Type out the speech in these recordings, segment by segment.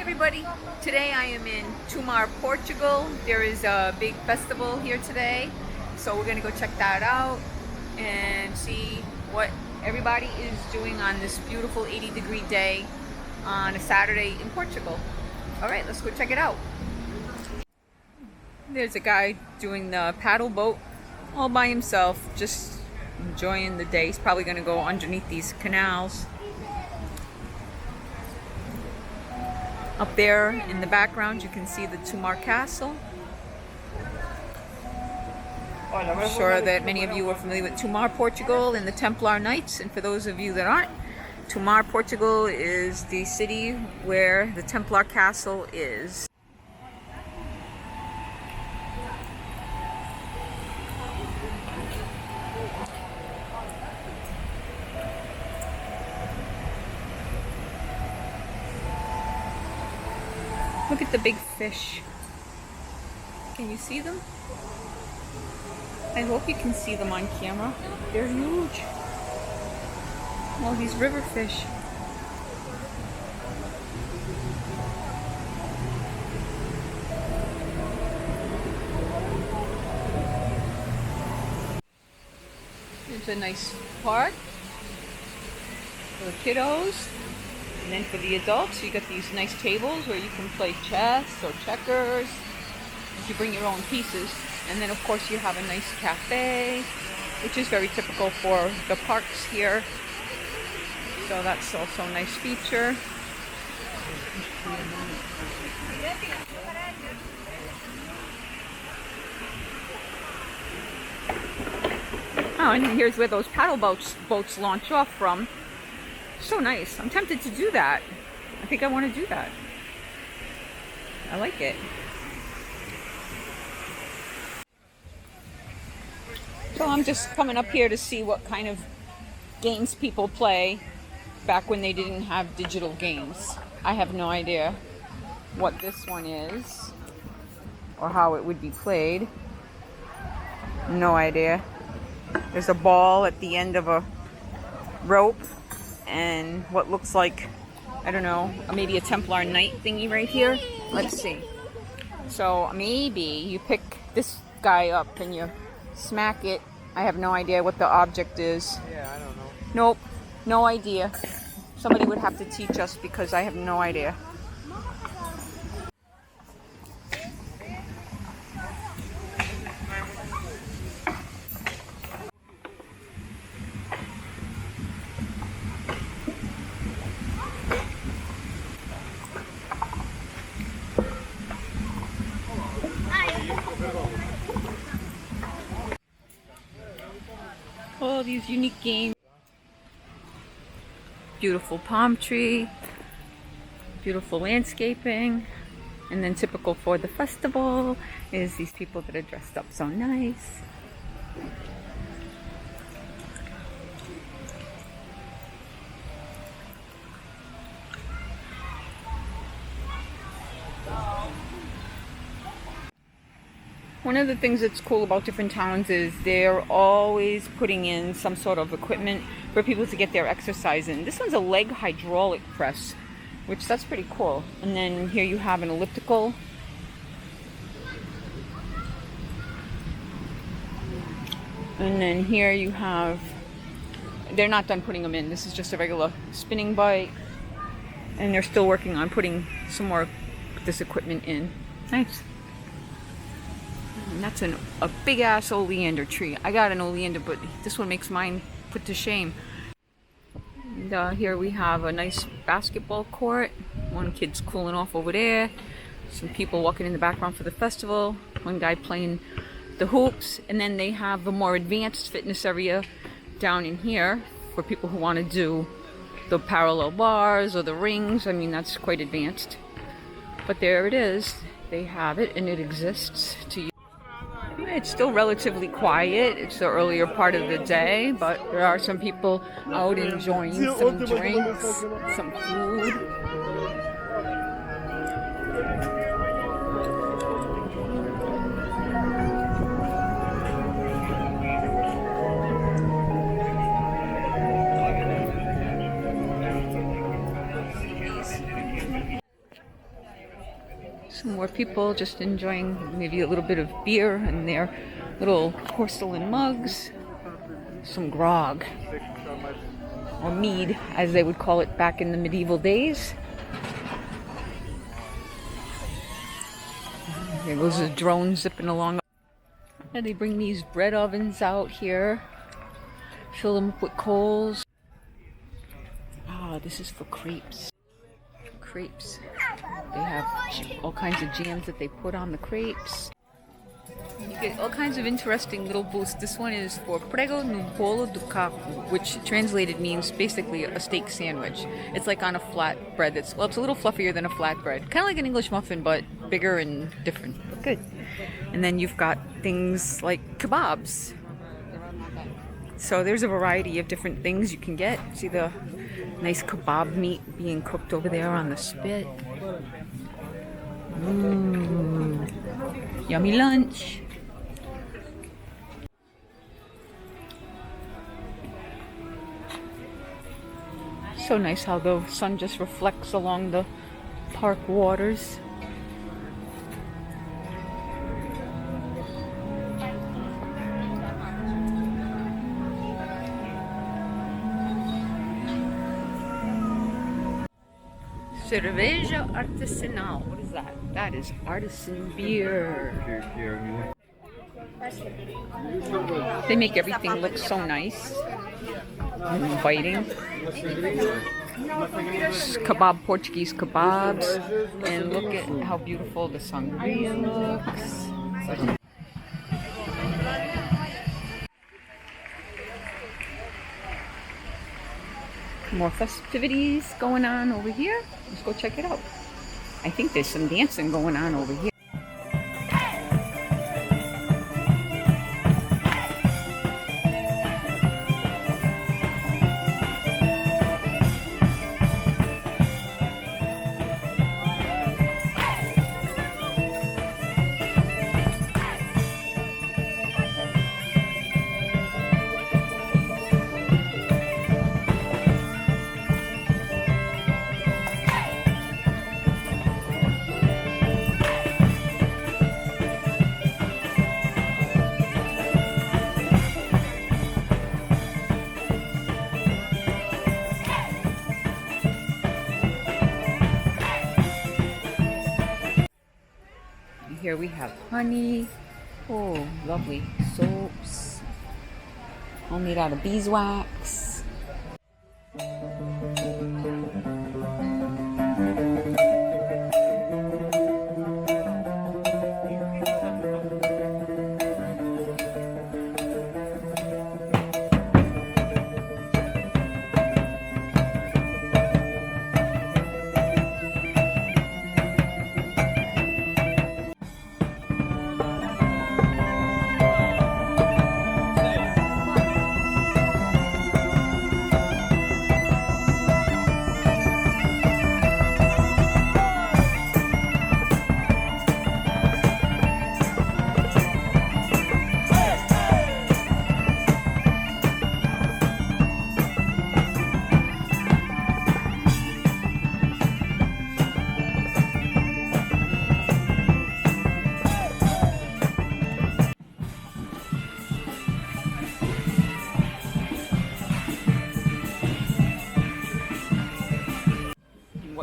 everybody, today I am in Tomar, Portugal. There is a big festival here today, so we're gonna go check that out and see what everybody is doing on this beautiful 80-degree day on a Saturday in Portugal. Alright, let's go check it out. There's a guy doing the paddle boat all by himself, just enjoying the day. He's probably gonna go underneath these canals. Up there in the background you can see the Tomar Castle. I'm sure that many of you are familiar with Tomar, Portugal and the Templar Knights, and for those of you that aren't, Tomar, Portugal is the city where the Templar Castle is. Look at the big fish. Can you see them? I hope you can see them on camera. They're huge. All these river fish. It's a nice park for the kiddos. And then for the adults, you got these nice tables where you can play chess or checkers. You bring your own pieces. And then of course you have a nice cafe, which is very typical for the parks here. So that's also a nice feature. Oh, and here's where those paddle boats launch off from. So nice. I'm tempted to do that. I think I want to do that. I like it. So I'm just coming up here to see what kind of games people play back when they didn't have digital games. I have no idea what this one is or how it would be played. No idea. There's a ball at the end of a rope and what looks like, I don't know, maybe a Templar Knight thingy right here. Let's see. So maybe you pick this guy up and you smack it. I have no idea what the object is. Yeah, I don't know. Nope, no idea. Somebody would have to teach us because I have no idea. All these unique games. Beautiful palm tree, beautiful landscaping, and then typical for the festival is these people that are dressed up so nice. One of the things that's cool about different towns is they're always putting in some sort of equipment for people to get their exercise in. This one's a leg hydraulic press, which that's pretty cool. And then here you have an elliptical. And then here you have, they're not done putting them in. This is just a regular spinning bike. And they're still working on putting some more of this equipment in. Nice. And that's a big ass oleander tree. I got an oleander, but this one makes mine put to shame. And here we have a nice basketball court. One kid's cooling off over there. Some people walking in the background for the festival. One guy playing the hoops. And then they have a more advanced fitness area down in here for people who want to do the parallel bars or the rings. I mean, that's quite advanced. But there it is. They have it and it exists to use. It's still relatively quiet. It's the earlier part of the day, but there are some people out enjoying some drinks, some food. Some more people just enjoying maybe a little bit of beer in their little porcelain mugs. Some grog, or mead as they would call it back in the medieval days. There goes a drone zipping along. And they bring these bread ovens out here, fill them up with coals. Ah, this is for crepes. Crepes. They have all kinds of jams that they put on the crepes. You get all kinds of interesting little booths. This one is for prego no bolo do caco, which translated means basically a steak sandwich. It's like on a flat bread. It's a little fluffier than a flat bread. Kind of like an English muffin, but bigger and different. But good. And then you've got things like kebabs. So there's a variety of different things you can get. See the nice kebab meat being cooked over there on the spit. Yummy lunch. So nice how the sun just reflects along the park waters. Cerveja artesanal. What is that? That is artisan beer. They make everything look so nice and inviting. Kebab, Portuguese kebabs. And look at how beautiful the sangria looks. More festivities going on over here. Let's go check it out. I think there's some dancing going on over here. Here we have honey. Oh, lovely soaps. All made out of beeswax.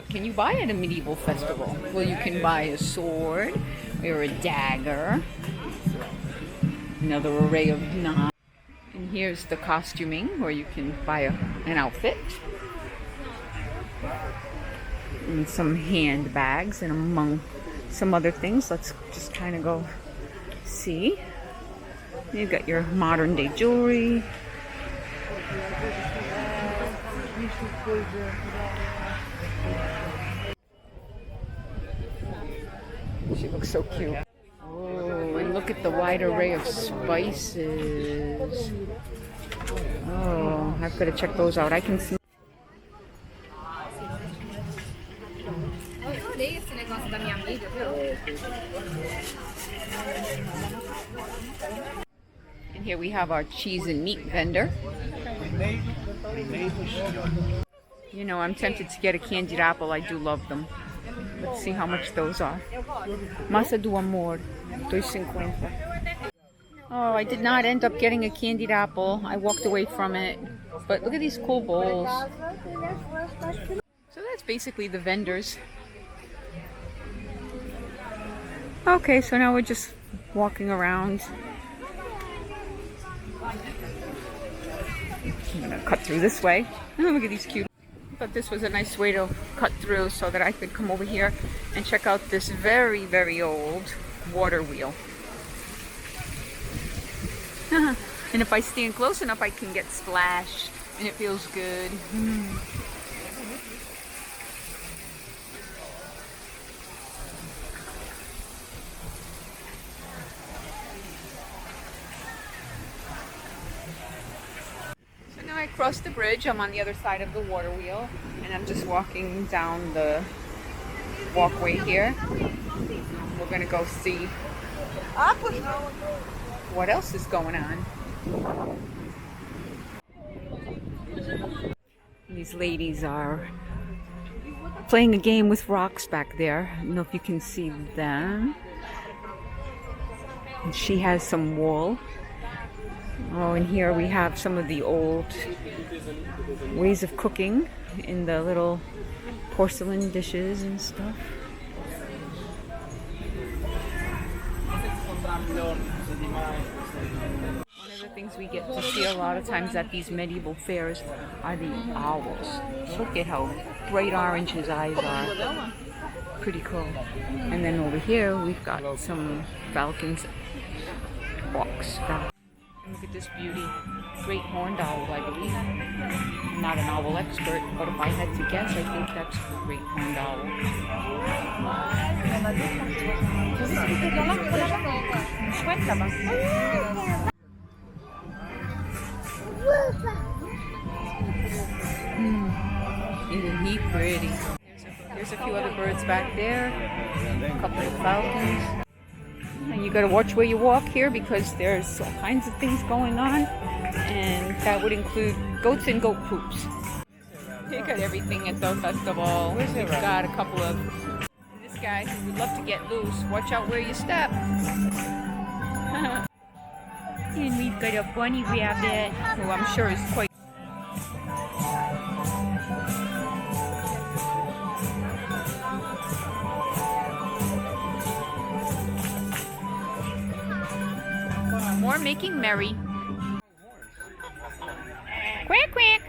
Can you buy at a medieval festival? Well, you can buy a sword or a dagger, another array of knives. And here's the costuming where you can buy an outfit. And some handbags and among some other things. Let's just kind of go see. You've got your modern day jewelry. She looks so cute. Oh, and look at the wide array of spices. Oh, I've got to check those out. I can see. And here we have our cheese and meat vendor. You know, I'm tempted to get a candied apple. I do love them. Let's see how much those are. Massa do Amor, 2.50. Oh, I did not end up getting a candied apple. I walked away from it. But look at these cool bowls. So that's basically the vendors. Okay, so now we're just walking around. I'm gonna cut through this way. Oh, look at these cute. I thought this was a nice way to cut through so that I could come over here and check out this very, very old water wheel. And if I stand close enough, I can get splashed, and it feels good. So now I crossed the bridge. I'm on the other side of the water wheel, and I'm just walking down the walkway here. We're gonna go see what else is going on. These ladies are playing a game with rocks back there. I don't know if you can see them. And she has some wool. Oh, and here we have some of the old ways of cooking in the little porcelain dishes and stuff. One of the things we get to see a lot of times at these medieval fairs are the owls. Look at how bright orange his eyes are. Pretty cool. And then over here we've got some falcons, hawks. And look at this beauty. Great horned owl, I believe. I'm not an owl expert, but if I had to guess, I think that's a great horned owl. Isn't he pretty? There's a few other birds back there. A couple of falcons. And you gotta watch where you walk here because there's all kinds of things going on. And that would include goats and goat poops. They got everything at the festival. We've got a couple of... This guy would love to get loose. Watch out where you step. And we've got a bunny rabbit who I'm sure is quite... More making merry. Quack, quack.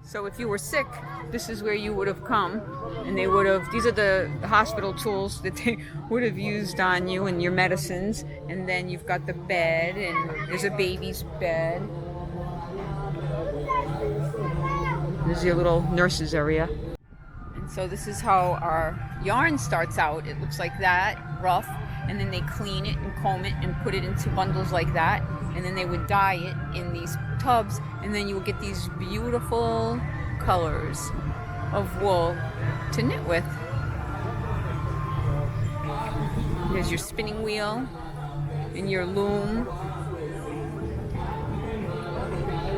So if you were sick, this is where you would have come, and they would have, these are the hospital tools that they would have used on you and your medicines. And then you've got the bed, and there's a baby's bed. There's your little nurse's area. And so this is how our yarn starts out. It looks like that, rough, and then they clean it and comb it and put it into bundles like that. And then they would dye it in these tubs, and then you would get these beautiful colors of wool to knit with. There's your spinning wheel and your loom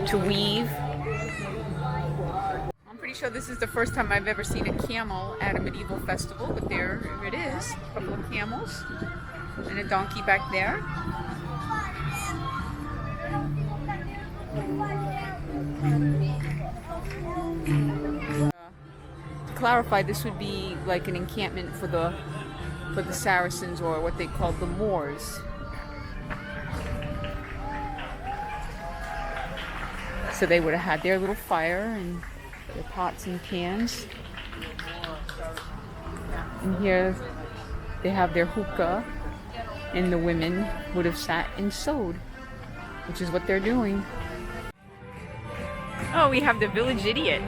to weave. I'm pretty sure this is the first time I've ever seen a camel at a medieval festival, but there it is. A couple of camels and a donkey back there. To clarify, this would be like an encampment for the Saracens, or what they called the Moors. So they would have had their little fire and their pots and pans. And here they have their hookah, and the women would have sat and sewed, which is what they're doing. Oh, we have the village idiot.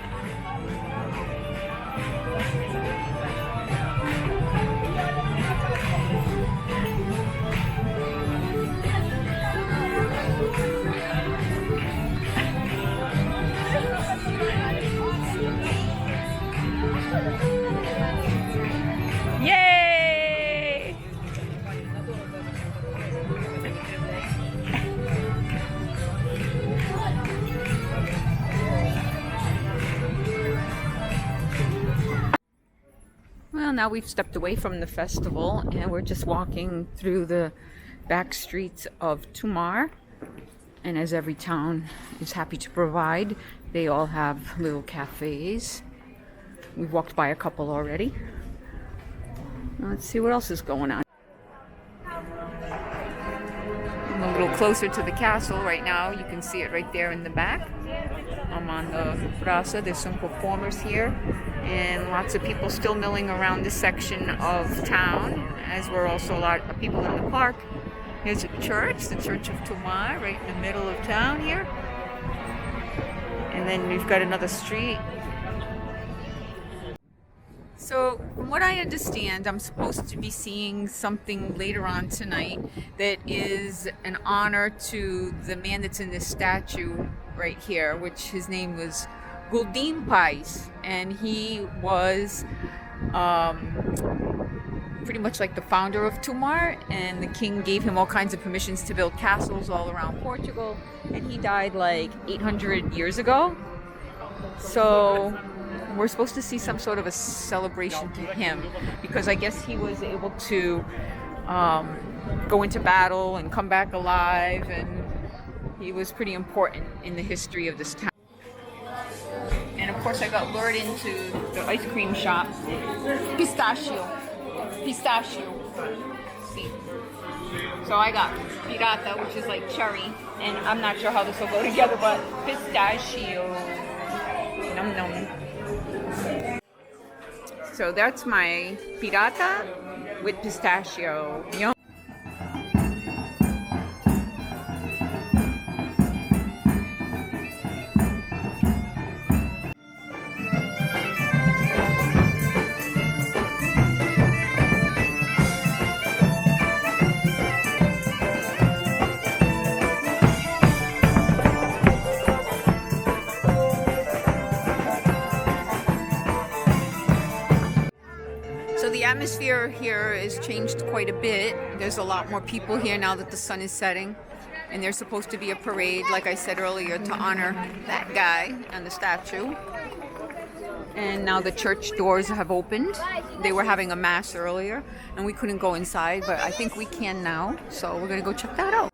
now we've stepped away from the festival and we're just walking through the back streets of Tomar. And as every town is happy to provide, they all have little cafes. We've walked by a couple already. Now let's see what else is going on. I'm a little closer to the castle right now. You can see it right there in the back. I'm on the plaza. There's some performers here and lots of people still milling around this section of town, as were also a lot of people in the park. Here's a church, the Church of Tomar, right in the middle of town here. And then we've got another street. So, from what I understand, I'm supposed to be seeing something later on tonight that is an honor to the man that's in this statue right here, which his name was Gualdim Pais, and he was pretty much like the founder of Tomar, and the king gave him all kinds of permissions to build castles all around Portugal, and he died like 800 years ago. So we're supposed to see some sort of a celebration to him, because I guess he was able to go into battle and come back alive, and he was pretty important in the history of this town. And of course I got lured into the ice cream shop. Pistachio. See. So I got pirata, which is like cherry, and I'm not sure how this will go together, but pistachio. Num num. So that's my pirata with pistachio. Yum. So the atmosphere here has changed quite a bit. There's a lot more people here now that the sun is setting. And there's supposed to be a parade, like I said earlier, to honor that guy and the statue. And now the church doors have opened. They were having a mass earlier and we couldn't go inside, but I think we can now. So we're gonna go check that out.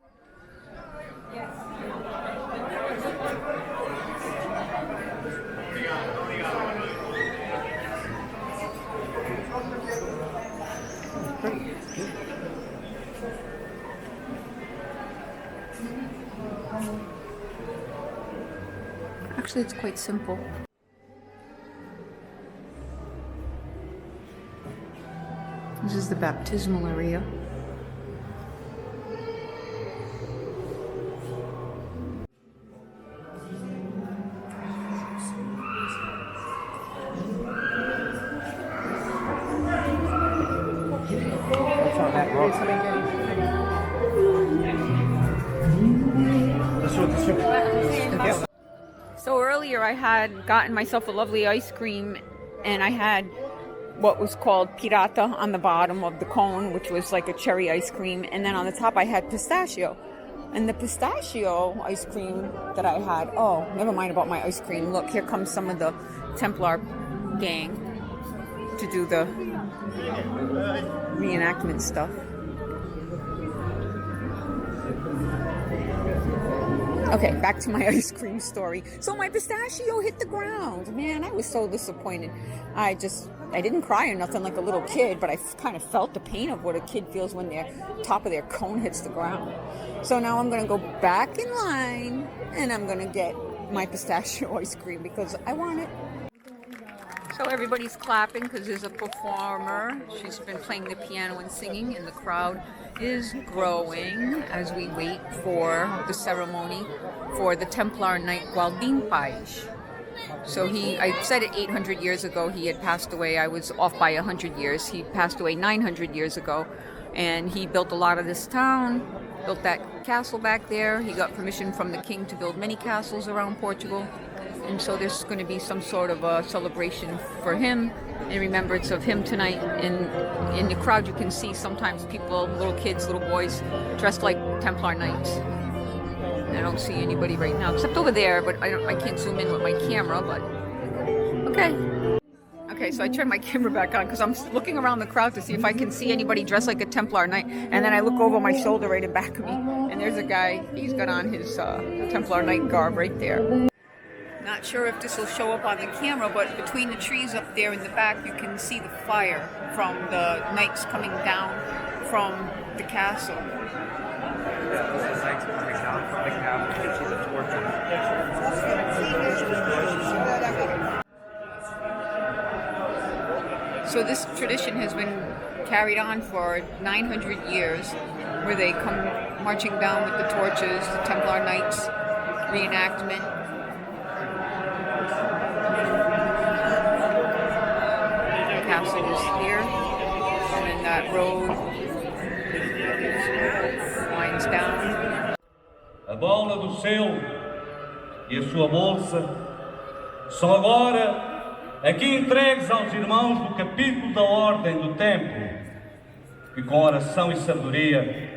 Actually, it's quite simple. This is the baptismal area. So earlier I had gotten myself a lovely ice cream, and I had what was called pirata on the bottom of the cone, which was like a cherry ice cream, and then on the top I had pistachio. And the pistachio ice cream that I had, oh, never mind about my ice cream. Look, here comes some of the Templar gang to do the reenactment stuff. Okay, back to my ice cream story. So my pistachio hit the ground. Man, I was so disappointed. I didn't cry or nothing like a little kid, but I kind of felt the pain of what a kid feels when their top of their cone hits the ground. So now I'm going to go back in line and I'm going to get my pistachio ice cream because I want it. So everybody's clapping because there's a performer. She's been playing the piano and singing, and the crowd is growing as we wait for the ceremony for the Templar Knight Gualdim Pais. So I said it 800 years ago he had passed away. I was off by 100 years. He passed away 900 years ago, and he built a lot of this town, built that castle back there. He got permission from the king to build many castles around Portugal. And so there's going to be some sort of a celebration for him in remembrance of him tonight. In the crowd you can see sometimes people, little kids, little boys, dressed like Templar Knights. I don't see anybody right now, except over there, but I can't zoom in with my camera, but okay. Okay, so I turned my camera back on because I'm looking around the crowd to see if I can see anybody dressed like a Templar Knight. And then I look over my shoulder right in back of me, and there's a guy. He's got on his Templar Knight garb right there. Not sure if this will show up on the camera, but between the trees up there in the back, you can see the fire from the knights coming down from the castle. Yeah, the knights coming down from the castle. You can see the torches. So this tradition has been carried on for 900 years, where they come marching down with the torches, the Templar Knights reenactment. The castle is here, and then that road winds down. A bola do céu e a sua bolsa são agora aqui entregues aos irmãos do capítulo da Ordem do Templo, que com oração e sabedoria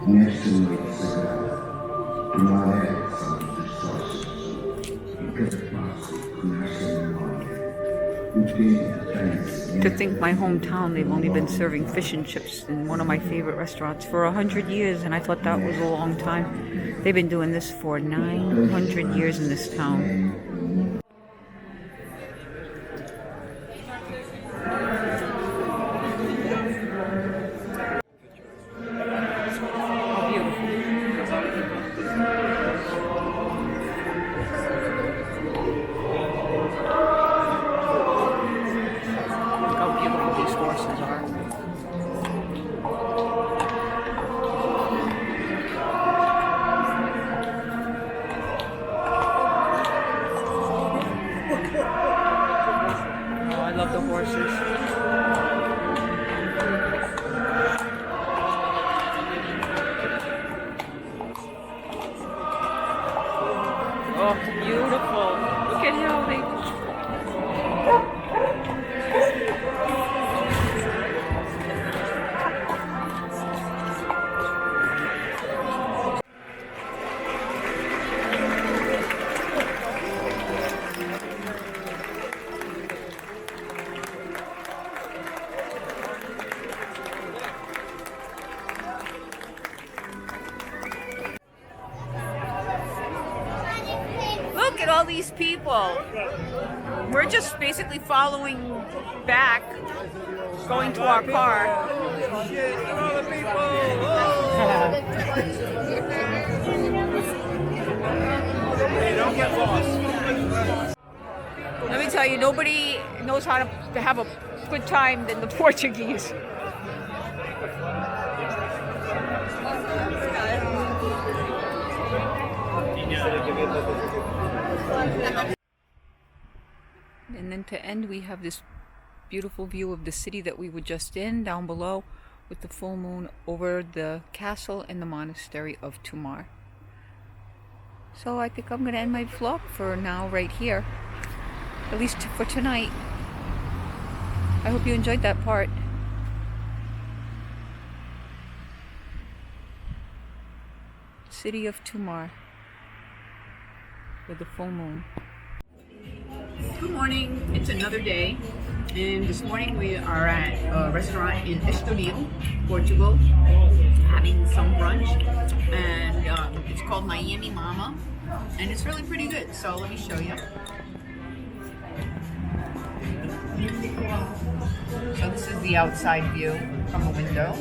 Nesta noite sagrada, não há eleição dos sócios, e cada passo que nasce na memória, o tempo tem-se. To think my hometown, they've only been serving fish and chips in one of my favorite restaurants for 100 years, and I thought that was a long time. They've been doing this for 900 years in this town. Oh, beautiful. Look at how they... Look at all these people. We're just basically following back, going to our car. Shit, look at all the people. Hey, don't get lost. Let me tell you, nobody knows how to have a good time than the Portuguese. And then to end, we have this beautiful view of the city that we were just in down below, with the full moon over the castle and the monastery of Tomar. So I think I'm going to end my vlog for now right here, at least for tonight. I hope you enjoyed that part. City of Tomar with the full moon. Good morning, it's another day, and this morning we are at a restaurant in Estoril, Portugal, having some brunch, and it's called Miami Mama, and it's really pretty good, so let me show you. So this is the outside view from a window.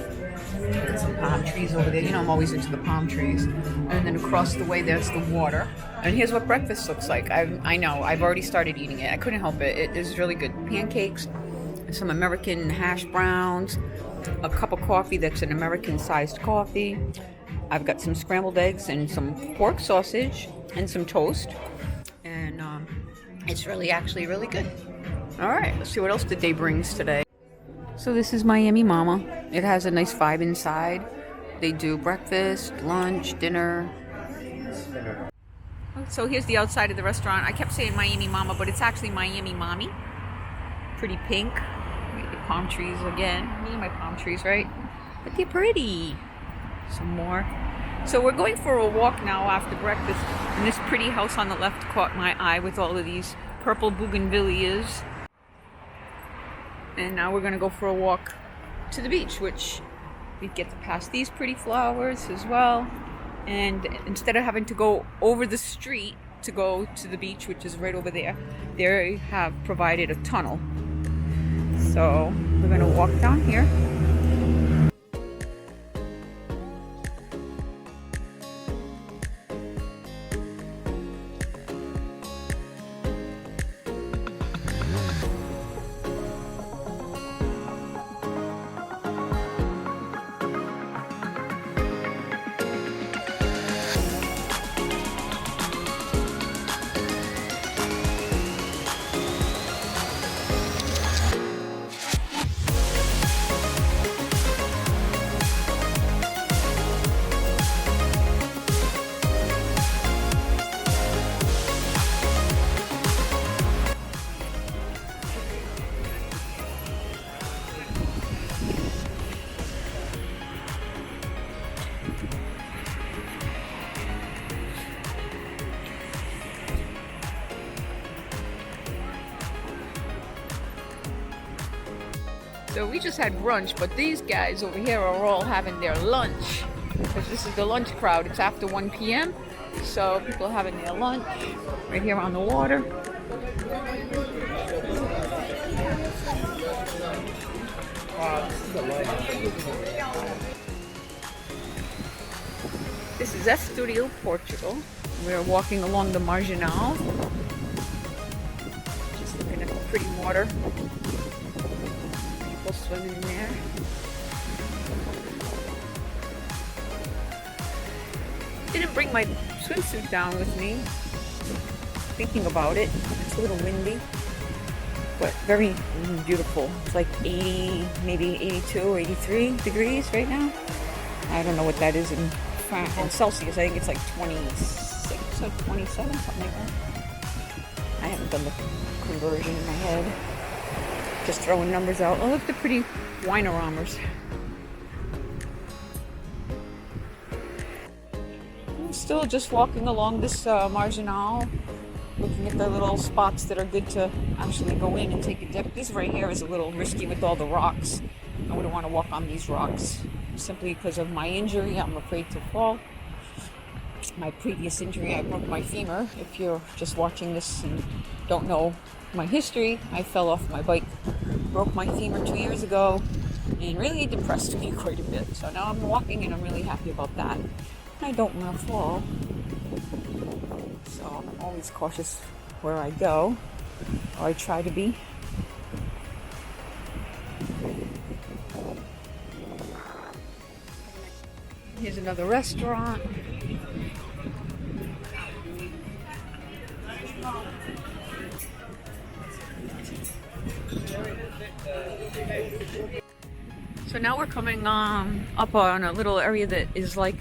Got some palm trees over there. You know, I'm always into the palm trees. And then across the way, there's the water. And here's what breakfast looks like. I know, I've already started eating it. I couldn't help it. It is really good. Pancakes, some American hash browns, a cup of coffee that's an American-sized coffee. I've got some scrambled eggs and some pork sausage and some toast. And it's actually really good. All right, let's see what else the day brings today. So this is Miami Mama. It has a nice vibe inside. They do breakfast, lunch, dinner. So here's the outside of the restaurant. I kept saying Miami Mama, but it's actually Miami Mommy. Pretty pink. The palm trees again. Me and my palm trees, right? But they're pretty. Some more. So we're going for a walk now after breakfast. And this pretty house on the left caught my eye with all of these purple bougainvilleas. And now we're going to go for a walk to the beach, which we get to pass these pretty flowers as well. And instead of having to go over the street to go to the beach, which is right over there, they have provided a tunnel. So we're going to walk down here. So we just had brunch, but these guys over here are all having their lunch. Because this is the lunch crowd. It's after 1 p.m. So people are having their lunch right here on the water. This is Estoril, Portugal. We're walking along the Marginal. Just looking at the pretty water. Swimming in there. Didn't bring my swimsuit down with me. Thinking about it, it's a little windy, but very beautiful. It's like 80, maybe 82 or 83 degrees right now. I don't know what that is in Celsius. I think it's like 26 or 27, something like that. I haven't done the conversion in my head. Just throwing numbers out. Oh, look, the pretty wine-aromas. I'm still just walking along this Marginal, looking at the little spots that are good to actually go in and take a dip. This right here is a little risky with all the rocks. I wouldn't want to walk on these rocks simply because of my injury. I'm afraid to fall. My previous injury, I broke my femur. If you're just watching this and don't know my history, I fell off my bike, broke my femur 2 years ago, and really depressed me quite a bit. So now I'm walking and I'm really happy about that. I don't want to fall. So I'm always cautious where I go, or I try to be. Here's another restaurant. So now we're coming up on a little area that is like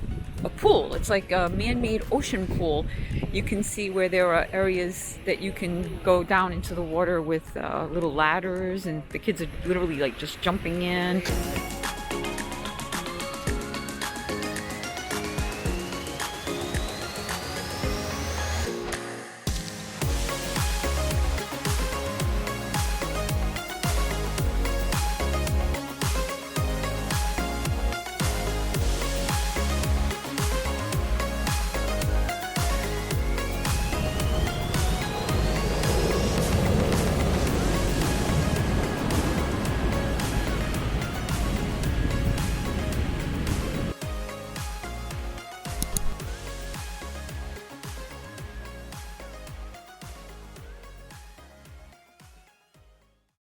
a pool. It's like a man-made ocean pool. You can see where there are areas that you can go down into the water with little ladders, and the kids are literally like just jumping in.